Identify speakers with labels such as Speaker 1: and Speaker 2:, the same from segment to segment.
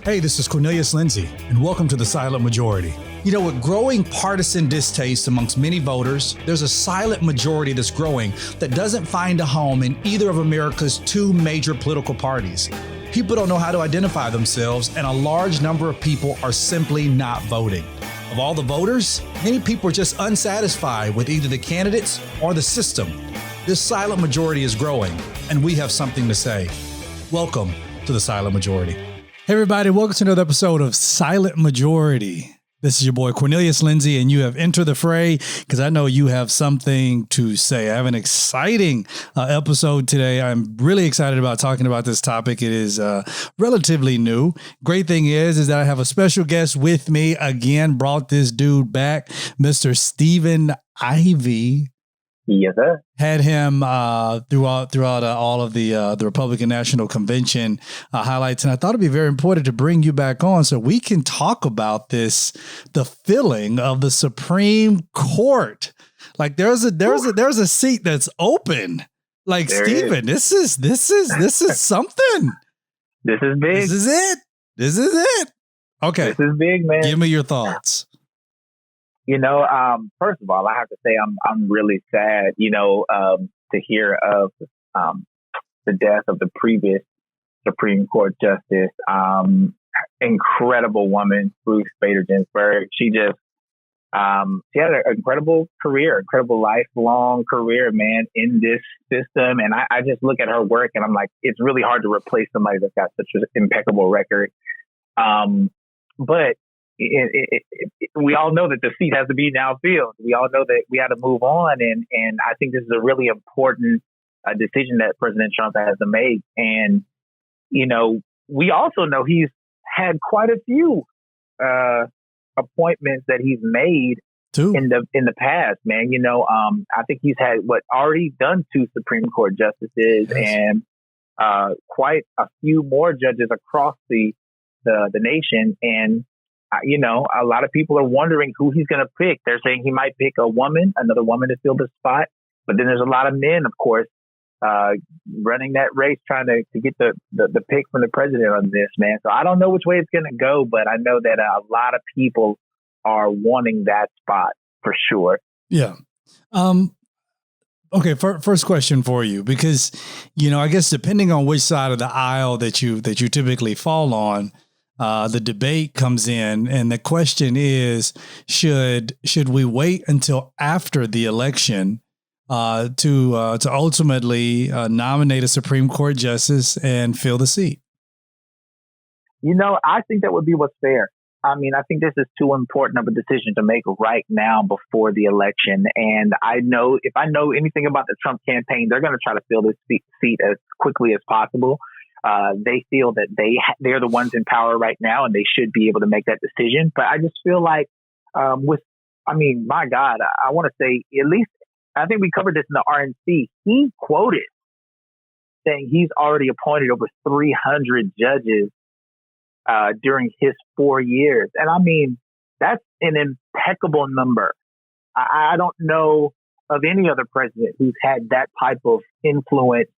Speaker 1: Hey, this is Cornelius Lindsey, and welcome to the Silent Majority. You know, with growing partisan distaste amongst many voters, there's a silent majority that's growing that doesn't find a home in either of America's two major political parties. People don't know how to identify themselves, and a large number of people are simply not voting. Of all the voters, many people are just unsatisfied with either the candidates or the system. This silent majority is growing, and we have something to say. Welcome to the Silent Majority. Hey everybody, welcome to another episode of Silent Majority. This is your boy Cornelius Lindsey, and you have entered the fray because I know you have something to say. I have an exciting episode today. I'm really excited about talking about this topic. It is relatively new. Great thing is that I have a special guest with me again. Brought this dude back, Mr. Stephen Ivey.
Speaker 2: Yes, sir.
Speaker 1: Had him throughout all of the Republican National Convention highlights, and I thought it'd be very important to bring you back on so we can talk about this, the filling of the Supreme Court. Like there's a seat that's open. Like there Stephen, this is something.
Speaker 2: This is big.
Speaker 1: This is it. Okay,
Speaker 2: this is big, man.
Speaker 1: Give me your thoughts.
Speaker 2: You know, first of all, I have to say I'm really sad, to hear of the death of the previous Supreme Court Justice. Incredible woman, Ruth Bader Ginsburg. She had an incredible career, incredible lifelong career, man, in this system. And I just look at her work and I'm like, it's really hard to replace somebody that's got such an impeccable record. But we all know that the seat has to be now filled. We all know that we had to move on. And I think this is a really important decision that President Trump has to make. And, we also know he's had quite a few appointments that he's made in the past, man. I think he's had already done 2 Supreme Court justices and quite a few more judges across the nation. And a lot of people are wondering who he's going to pick. They're saying he might pick another woman to fill the spot. But then there's a lot of men, of course, running that race, trying to get the pick from the president on this, man. So I don't know which way it's going to go, but I know that a lot of people are wanting that spot for sure. Yeah.
Speaker 1: Okay. First question for you, because, I guess depending on which side of the aisle that you typically fall on, the debate comes in, and the question is, should we wait until after the election to ultimately nominate a Supreme Court justice and fill the seat?
Speaker 2: I think that would be what's fair. I mean, I think this is too important of a decision to make right now before the election. And if I know anything about the Trump campaign, they're going to try to fill this seat as quickly as possible. They feel that they're the ones in power right now, and they should be able to make that decision. But I just feel like, my God, I want to say, at least, I think we covered this in the RNC. He quoted saying he's already appointed over 300 judges during his 4 years. And I mean, that's an impeccable number. I don't know of any other president who's had that type of influence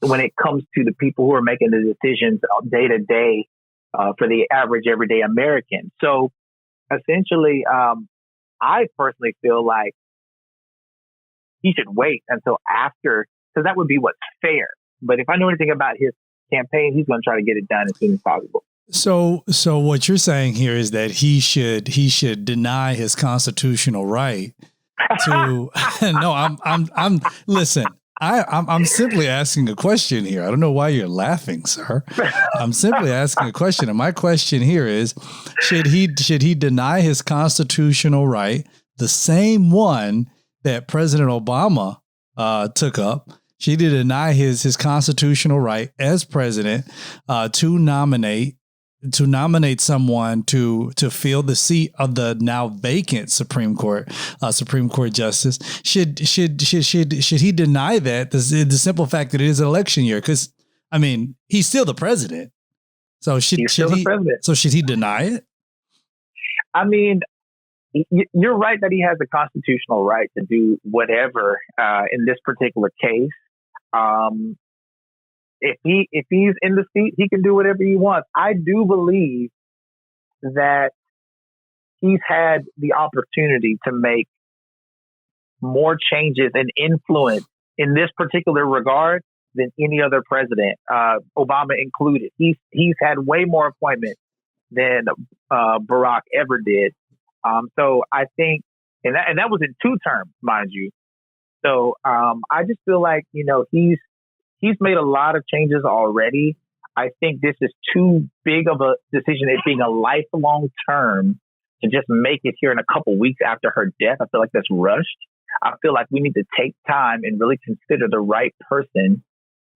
Speaker 2: when it comes to the people who are making the decisions day to day for the average everyday American. So essentially, I personally feel like he should wait until after, because that would be what's fair. But if I know anything about his campaign, he's going to try to get it done as soon as possible.
Speaker 1: So what you're saying here is that he should deny his constitutional right to. No, I'm listen. I'm simply asking a question here. I don't know why you're laughing, sir. I'm simply asking a question. And my question here is, should he deny his constitutional right, the same one that President Obama took up? Should he deny his constitutional right as president to nominate someone to fill the seat of the now vacant Supreme Court justice? Should he deny that? The simple fact that it is an election year, because I mean he's still the president. So should he deny it?
Speaker 2: I mean, you're right that he has the constitutional right to do whatever in this particular case. if he's in the seat, he can do whatever he wants. I do believe that he's had the opportunity to make more changes and influence in this particular regard than any other president, Obama included. He's had way more appointments than Barack ever did. So I think, and that was in 2 terms, mind you. So I just feel like, you know, he's made a lot of changes already. I think this is too big of a decision, it being a lifelong term, to just make it here in a couple weeks after her death. I feel like that's rushed. I feel like we need to take time and really consider the right person.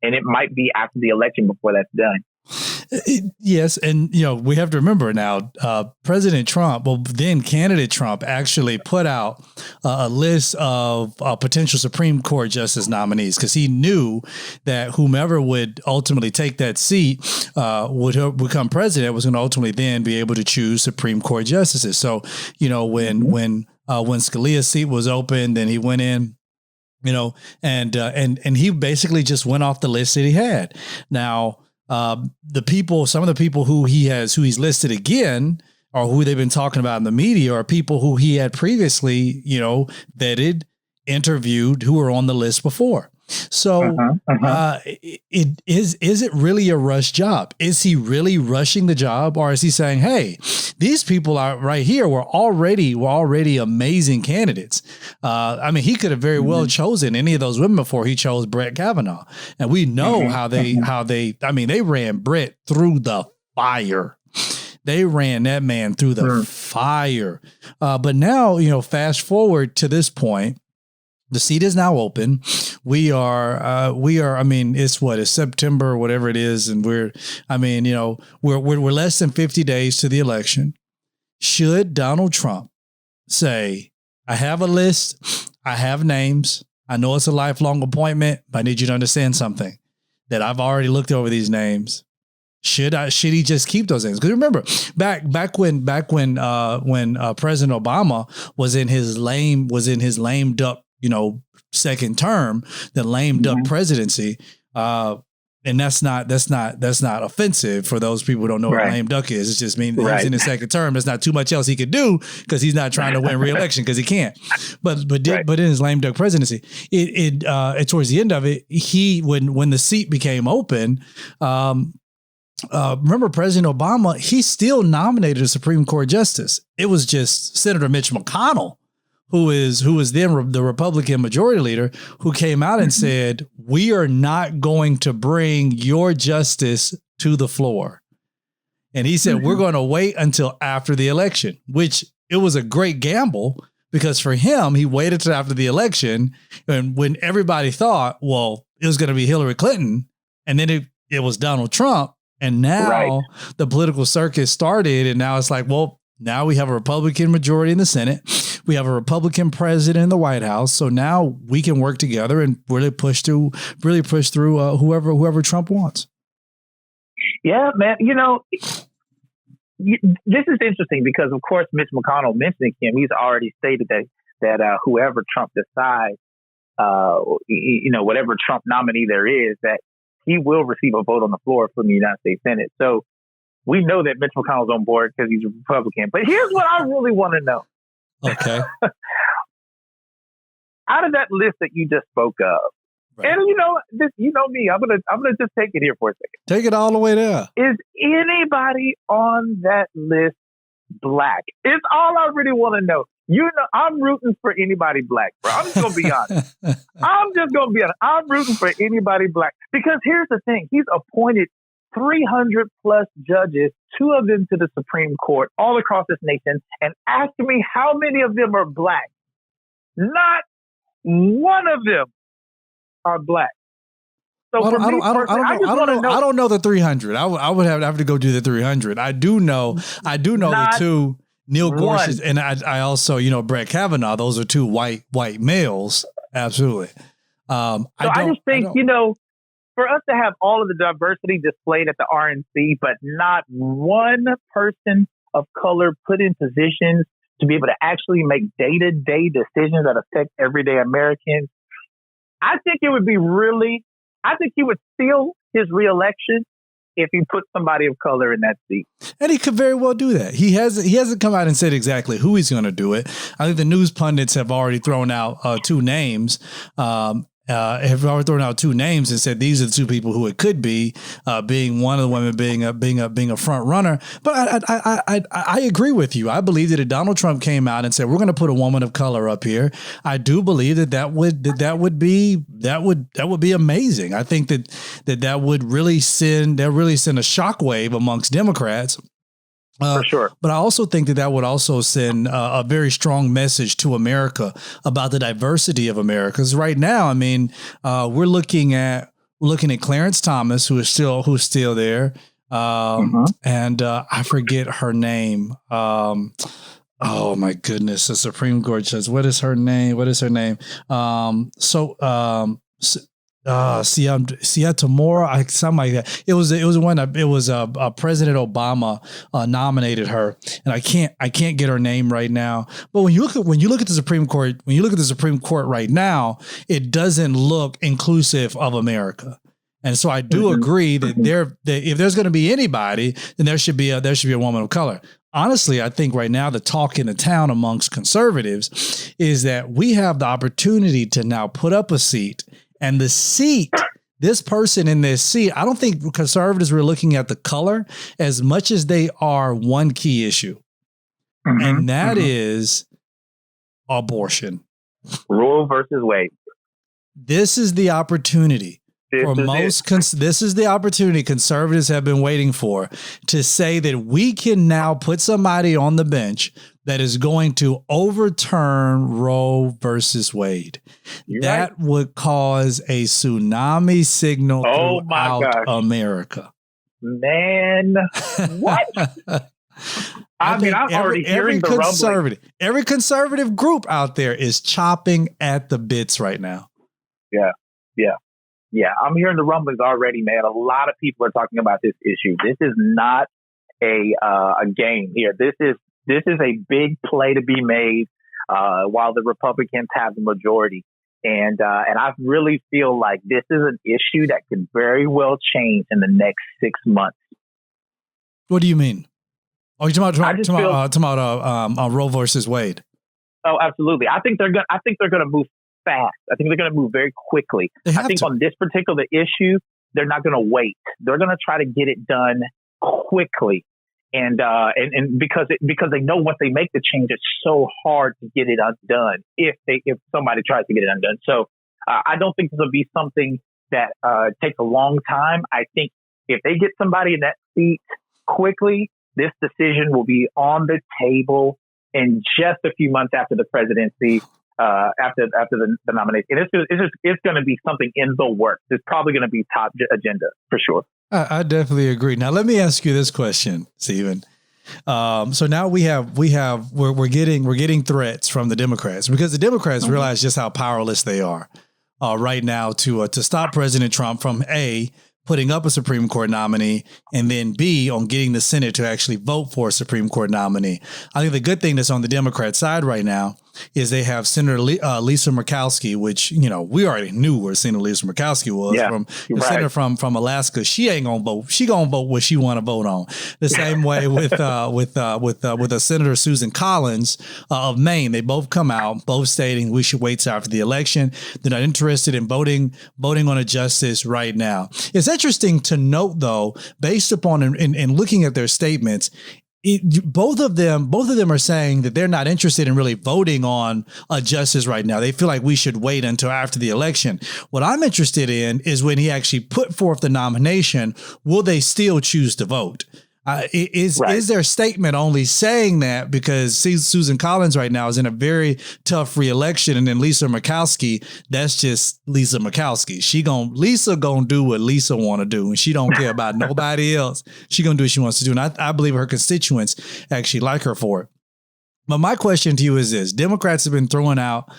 Speaker 2: And it might be after the election before that's done.
Speaker 1: Yes. And, you know, we have to remember now, President Trump, well, then candidate Trump actually put out a list of potential Supreme Court justice nominees, because he knew that whomever would ultimately take that seat would become president was going to ultimately then be able to choose Supreme Court justices. So, you know, when Scalia's seat was open, then he went in, you know, and he basically just went off the list that he had. Now, some of the people who he's listed again, or who they've been talking about in the media, are people who he had previously, you know, vetted, interviewed, who were on the list before. So is it really a rush job? Is he really rushing the job, or is he saying, hey, these people are right here were already amazing candidates? I mean, he could have very well chosen any of those women before he chose Brett Kavanaugh. And we know how they ran Brett through the fire. They ran that man through the fire. But now, you know, fast forward to this point, the seat is now open. We are, I mean, it's September or whatever it is. And we're less than 50 days to the election. Should Donald Trump say, I have a list, I have names, I know it's a lifelong appointment, but I need you to understand something, that I've already looked over these names. Should he just keep those names? Because remember, back when President Obama was in his lame duck, you know, second term, the lame duck presidency. And that's not offensive for those people who don't know what lame duck is. It's just mean he's in his second term. There's not too much else he could do because he's not trying to win re-election because he can't. But in his lame duck presidency, towards the end of it, when the seat became open, remember President Obama, he still nominated a Supreme Court justice. It was just Senator Mitch McConnell, who was then the Republican majority leader, who came out and said, we are not going to bring your justice to the floor. And he said, we're going to wait until after the election, which it was a great gamble, because for him, he waited till after the election. And when everybody thought, well, it was going to be Hillary Clinton, and then it was Donald Trump. And now the political circus started. And now it's like, well, now we have a Republican majority in the Senate. We have a Republican president in the White House. So now we can work together and really push through whoever Trump wants.
Speaker 2: Yeah, man. You know, this is interesting because, of course, Mitch McConnell mentioning him, he's already stated that whoever Trump decides, you know, whatever Trump nominee there is, that he will receive a vote on the floor from the United States Senate. So we know that Mitch McConnell's on board because he's a Republican. But here's what I really want to know.
Speaker 1: Okay.
Speaker 2: Out of that list that you just spoke of, and you know me, I'm gonna just take it here for a second.
Speaker 1: Take it all the way there. Is
Speaker 2: anybody on that list black? It's all I really want to know. You know, I'm rooting for anybody black, bro. I'm just gonna be honest. I'm rooting for anybody black because here's the thing: he's appointed 300 plus judges, 2 of them to the Supreme Court all across this nation, and ask me how many of them are black. Not one of them are black. So for me personally,
Speaker 1: I don't know the 300. I would have to go do the 300. I do know the 2, Neil Gorsuch, and I also, you know, Brett Kavanaugh. Those are 2 white males. Absolutely.
Speaker 2: I just think, you know, for us to have all of the diversity displayed at the RNC, but not one person of color put in positions to be able to actually make day-to-day decisions that affect everyday Americans, I think it would be really I think he would steal his reelection if he put somebody of color in that seat.
Speaker 1: And he could very well do that. He hasn't come out and said exactly who he's going to do it. I think the news pundits have already thrown out two names. Have already thrown out two names and said these are the two people who it could be. Being one of the women being a front runner. But I agree with you. I believe that if Donald Trump came out and said we're going to put a woman of color up here, I do believe that would be amazing. I think that would really send a shockwave amongst Democrats.
Speaker 2: For sure.
Speaker 1: But I also think that would also send a very strong message to America about the diversity of America. Because right now, I mean, we're looking at Clarence Thomas, who's still there. And I forget her name. Oh my goodness, the Supreme Court judge. What is her name? Tamora, something like that. It was President Obama nominated her, and I can't get her name right now. But when you look at the Supreme Court right now, it doesn't look inclusive of America. And so I do agree that if there's going to be anybody, then there should be a woman of color. Honestly, I think right now the talk in the town amongst conservatives is that we have the opportunity to now put up a seat. And the seat, this person in this seat, I don't think conservatives were looking at the color as much as they are one key issue. And that is abortion.
Speaker 2: Roe versus Wade.
Speaker 1: This is the opportunity. This is the opportunity conservatives have been waiting for, to say that we can now put somebody on the bench that is going to overturn Roe versus Wade. That would cause a tsunami signal throughout America.
Speaker 2: Man, what? I'm already hearing the rumbling.
Speaker 1: Every conservative group out there is chopping at the bits right now.
Speaker 2: Yeah, I'm hearing the rumblings already, man. A lot of people are talking about this issue. This is not a game here. This is a big play to be made while the Republicans have the majority. And I really feel like this is an issue that could very well change in the next 6 months.
Speaker 1: What do you mean? Oh, you're talking about Roe versus Wade.
Speaker 2: Oh, absolutely. I think they're gonna move fast. I think they're going to move very quickly. I think on this particular issue, they're not going to wait. They're going to try to get it done quickly, and because they know once they make the change, it's so hard to get it undone if somebody tries to get it undone. So I don't think this will be something that takes a long time. I think if they get somebody in that seat quickly, this decision will be on the table in just a few months after the presidency. After the nomination, and it's going to be something in the works. It's probably going to be top agenda for sure.
Speaker 1: I definitely agree. Now, let me ask you this question, Stephen. So now we're getting threats from the Democrats, because the Democrats realize just how powerless they are right now to stop President Trump from putting up a Supreme Court nominee, and then B, on getting the Senate to actually vote for a Supreme Court nominee. I think the good thing that's on the Democrat side right now is they have Senator Lisa Murkowski, which, we already knew where Senator Lisa Murkowski was, from the senator from Alaska. She ain't gonna vote. She gonna vote what she want to vote on. The same way with a Senator Susan Collins of Maine. They both come out, both stating we should wait till after the election. They're not interested in voting on a justice right now. It's interesting to note, though, based upon in looking at their statements, both of them are saying that they're not interested in really voting on a justice right now. They feel like we should wait until after the election. What I'm interested in is when he actually put forth the nomination, will they still choose to vote? Is their statement only saying that because Susan Collins right now is in a very tough reelection, and then Lisa Murkowski, that's just Lisa Murkowski. Lisa gonna do what Lisa want to do, and she don't care about nobody else. She gonna do what she wants to do, and I believe her constituents actually like her for it. But my question to you is this: Democrats have been throwing out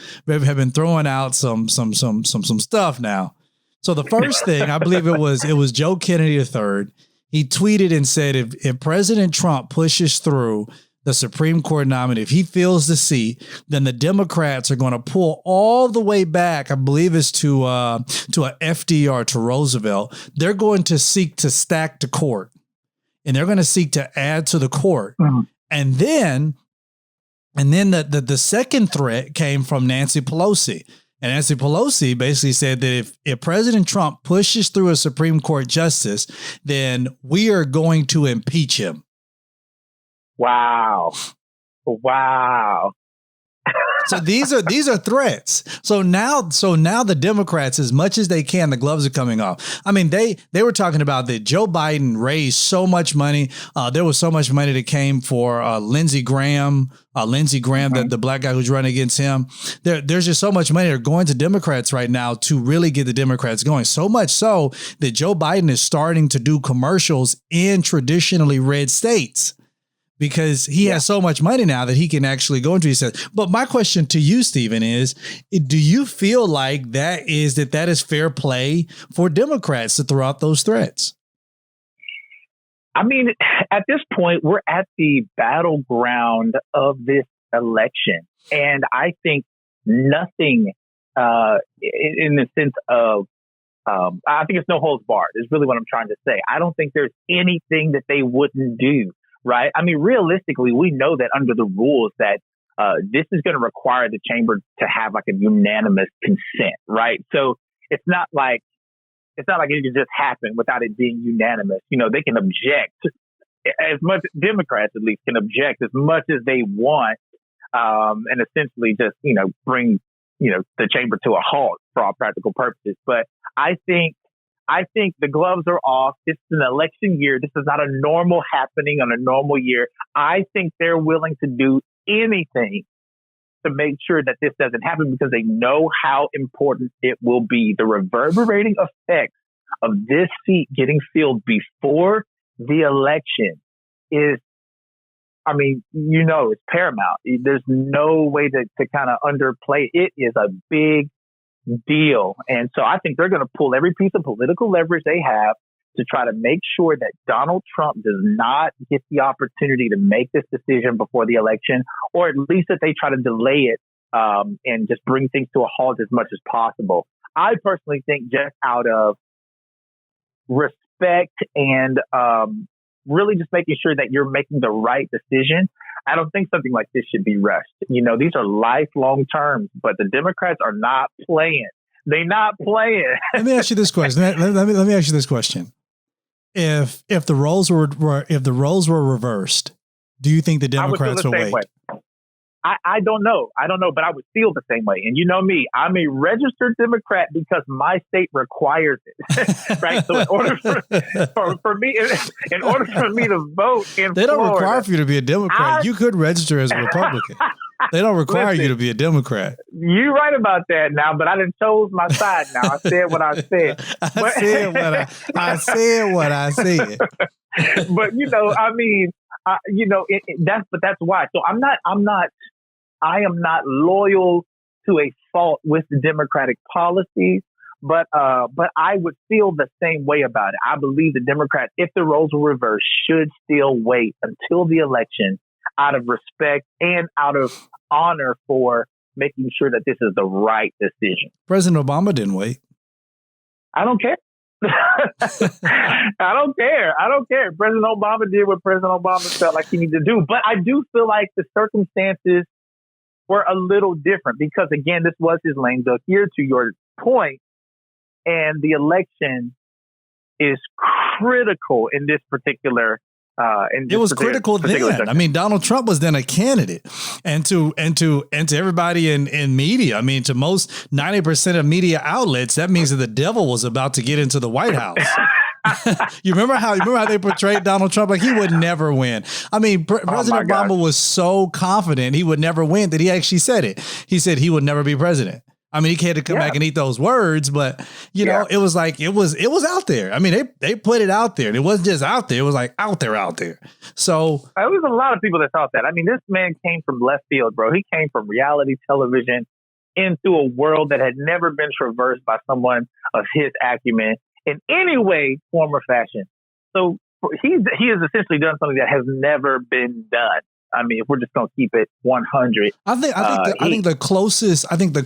Speaker 1: some stuff now. So the first thing, I believe it was Joe Kennedy III. He tweeted and said, if President Trump pushes through the Supreme Court nominee, if he fills the seat, then the Democrats are going to pull all the way back. I believe it's to a FDR, to Roosevelt. They're going to seek to stack the court, and they're going to seek to add to the court. Mm-hmm. And then the second threat came from Nancy Pelosi. And Nancy Pelosi basically said that if President Trump pushes through a Supreme Court justice, then we are going to impeach him.
Speaker 2: Wow.
Speaker 1: So these are threats. So now the Democrats, as much as they can, the gloves are coming off. I mean, they were talking about that Joe Biden raised so much money. There was so much money that came for Lindsey Graham, mm-hmm. the black guy who's running against him. There's just so much money that are going to Democrats right now to really get the Democrats going. So much so that Joe Biden is starting to do commercials in traditionally red states, because he has so much money now that he can actually go into these states. But my question to you, Stephen, is, do you feel like that is fair play for Democrats to throw out those threats?
Speaker 2: I mean, at this point, we're at the battleground of this election. And I think nothing in the sense of, I think it's no holds barred is really what I'm trying to say. I don't think there's anything that they wouldn't do. Right. I mean, realistically, we know that under the rules that this is going to require the chamber to have like a unanimous consent. Right. So it's not like it can just happen without it being unanimous. You know, they can object as much. Democrats, at least, can object as much as they want and essentially just, bring, the chamber to a halt for all practical purposes. But I think the gloves are off. This is an election year. This is not a normal happening on a normal year. I think they're willing to do anything to make sure that this doesn't happen because they know how important it will be. The reverberating effects of this seat getting filled before the election is, it's paramount. There's no way to kind of underplay. It is a big deal. And so I think they're going to pull every piece of political leverage they have to try to make sure that Donald Trump does not get the opportunity to make this decision before the election, or at least that they try to delay it and just bring things to a halt as much as possible. I personally think just out of respect and really just making sure that you're making the right decision, I don't think something like this should be rushed. These are lifelong terms, but the Democrats are not playing. They're not playing.
Speaker 1: Let me ask you this question. Let me ask you this question. If the roles were reversed, do you think the Democrats will wait?
Speaker 2: Way. I don't know, but I would feel the same way. And you know me, I'm a registered Democrat because my state requires it, right? So in order for me to vote in
Speaker 1: they don't
Speaker 2: Florida,
Speaker 1: require for you to be a Democrat. You could register as a Republican. They don't require you to be a Democrat.
Speaker 2: You're right about that now, but I didn't chose my side now. I said what I said. I
Speaker 1: said what I said.
Speaker 2: But that's why. So I am not loyal to a fault with the Democratic policies, but I would feel the same way about it. I believe the Democrats, if the roles were reversed, should still wait until the election out of respect and out of honor for making sure that this is the right decision.
Speaker 1: President Obama didn't wait.
Speaker 2: I don't care. I don't care. President Obama did what President Obama felt like he needed to do. But I do feel like the circumstances were a little different because, again, this was his lame duck year, to your point. And the election is critical in this particular
Speaker 1: it was critical then. Section. I mean, Donald Trump was then a candidate, and to everybody in media. I mean, to most 90% of media outlets, that means that the devil was about to get into the White House. You remember how they portrayed Donald Trump like he would never win? I mean, President Obama was so confident he would never win that he actually said it. He said he would never be president. I mean, he had to come back and eat those words, but you know, it was like it was out there. I mean, they put it out there, and it wasn't just out there; it was like out there. So
Speaker 2: there was a lot of people that thought that. I mean, this man came from left field, bro. He came from reality television into a world that had never been traversed by someone of his acumen in any way, form, or fashion. So he has essentially done something that has never been done. I mean, if we're just going to keep it 100,
Speaker 1: I think the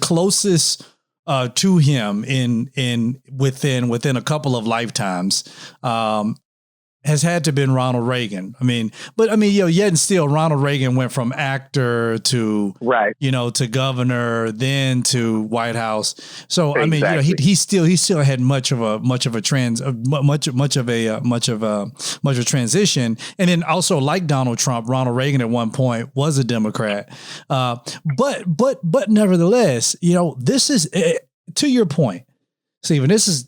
Speaker 1: closest to him within a couple of lifetimes has had to been Ronald Reagan. Yet and still, Ronald Reagan went from actor to to governor, then to White House. So exactly. He still had much of a transition. And then also, like Donald Trump, Ronald Reagan at one point was a Democrat. But nevertheless, this is to your point, Stephen. This is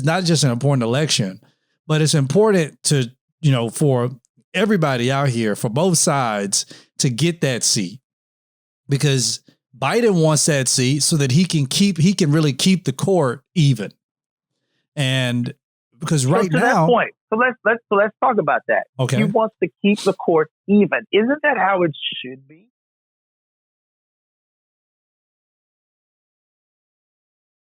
Speaker 1: not just an important election. But it's important to, for everybody out here, for both sides, to get that seat, because Biden wants that seat so that he can really keep the court even. And because right now,
Speaker 2: that point, so let's talk about that.
Speaker 1: Okay.
Speaker 2: He wants to keep the court even. Isn't that how it should be?